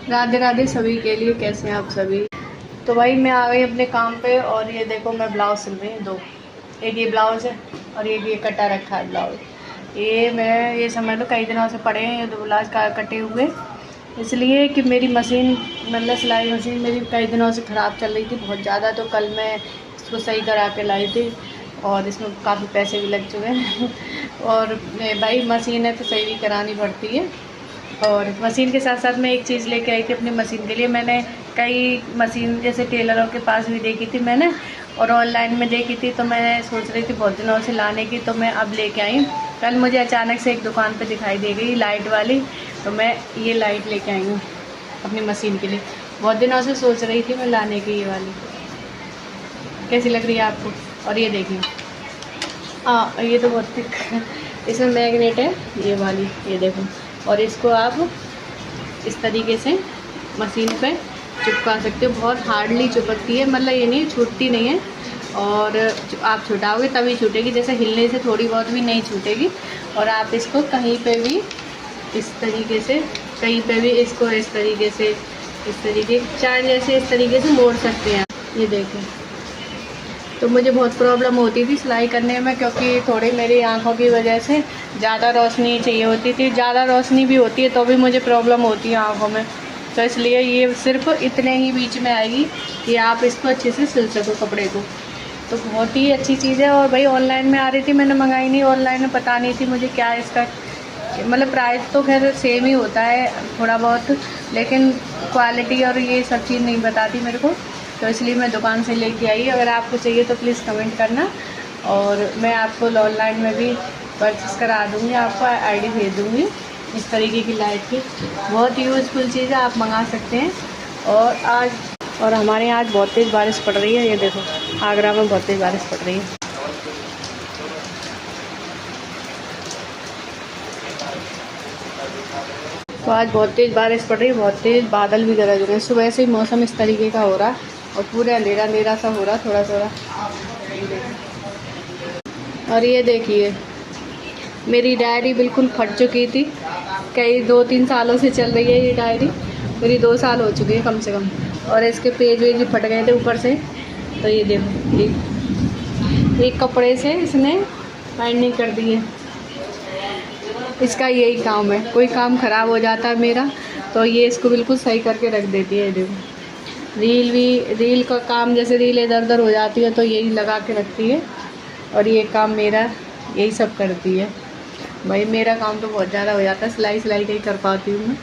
राधे राधे सभी के लिए। कैसे हैं आप सभी? तो भाई मैं आ गई अपने काम पे और ये देखो मैं ब्लाउज सिल रही हूँ दो। एक ये ब्लाउज है और एक ये कटा रखा है ब्लाउज। ये समझ लो कई दिनों से पड़े हैं ये दो ब्लाउज का कटे हुए, इसलिए कि मेरी मशीन मतलब सिलाई मशीन मेरी कई दिनों से ख़राब चल रही थी बहुत ज़्यादा। तो कल मैं इसको सही करा के लाई थी और इसमें काफ़ी पैसे भी लग चुके हैं और भाई मशीन है तो सही भी करानी पड़ती है। और मशीन के साथ साथ मैं एक चीज़ लेके आई थी अपनी मशीन के लिए। मैंने कई मशीन जैसे टेलरों के पास भी देखी थी मैंने और ऑनलाइन में देखी थी, तो मैं सोच रही थी बहुत दिनों से लाने की, तो मैं अब लेके आई। कल मुझे अचानक से एक दुकान पे दिखाई दे गई लाइट वाली, तो मैं ये लाइट लेके आई हूँ अपनी मशीन के लिए। बहुत दिनों से सोच रही थी मैं लाने की ये वाली। कैसी लग रही है आपको? और ये देखिए ये तो बहुत थिक इसमें मैग्नेट है ये वाली, ये देखो। और इसको आप इस तरीके से मशीन पे चिपका सकते हो। बहुत हार्डली चिपकती है, मतलब ये नहीं छूटती नहीं है। और आप छुटाओगे तभी छूटेगी, जैसे हिलने से थोड़ी बहुत भी नहीं छूटेगी। और आप इसको कहीं पे भी इस तरीके से, कहीं पे भी इसको इस तरीके चाहे जैसे इस तरीके से मोड़ सकते हैं। ये देखें। तो मुझे बहुत प्रॉब्लम होती थी सिलाई करने में, क्योंकि थोड़ी मेरी आँखों की वजह से ज़्यादा रोशनी चाहिए होती थी। ज़्यादा रोशनी भी होती है तो भी मुझे प्रॉब्लम होती है आँखों में। तो इसलिए ये सिर्फ इतने ही बीच में आएगी कि आप इसको अच्छे से सिल सको कपड़े को। तो बहुत ही अच्छी चीज़ है। और भाई ऑनलाइन में आ रही थी, मैंने मंगाई नहीं, ऑनलाइन में पता नहीं थी मुझे क्या इसका मतलब प्राइस तो खैर सेम ही होता है थोड़ा बहुत, लेकिन क्वालिटी और ये सब चीज़ नहीं बताती मेरे को। तो इसलिए मैं दुकान से लेके आई। अगर आपको चाहिए तो प्लीज़ कमेंट करना और मैं आपको ऑनलाइन में भी परचेस करा दूँगी, आपको आईडी भेज दूँगी। इस तरीके की लाइट की बहुत यूज़फुल चीज़ है, आप मंगा सकते हैं। और हमारे यहाँ आज बहुत तेज़ बारिश पड़ रही है। ये देखो आगरा में बहुत तेज़ बारिश पड़ रही है। तो आज बहुत तेज़ बारिश पड़ रही है, बहुत तेज़ बादल भी गरज रहे हैं। सुबह से ही मौसम इस तरीके का हो रहा है और पूरा अंधेरा अंधेरा सा हो रहा थोड़ा थोड़ा। और ये देखिए मेरी डायरी बिल्कुल फट चुकी थी, कई 2-3 सालों से चल रही है ये डायरी, मेरी 2 साल हो चुके हैं कम से कम। और इसके पेज वेज भी फट गए थे ऊपर से। तो ये देखो एक कपड़े से इसने बाइंडिंग कर दी है। इसका यही काम है, कोई काम ख़राब हो जाता है मेरा तो ये इसको बिल्कुल सही करके रख देती है। देखो रील का काम, जैसे रील इधर उधर हो जाती है तो यही लगा के रखती है और ये काम मेरा यही सब करती है। भाई मेरा काम तो बहुत ज़्यादा हो जाता है, सिलाई का ही कर पाती हूँ मैं।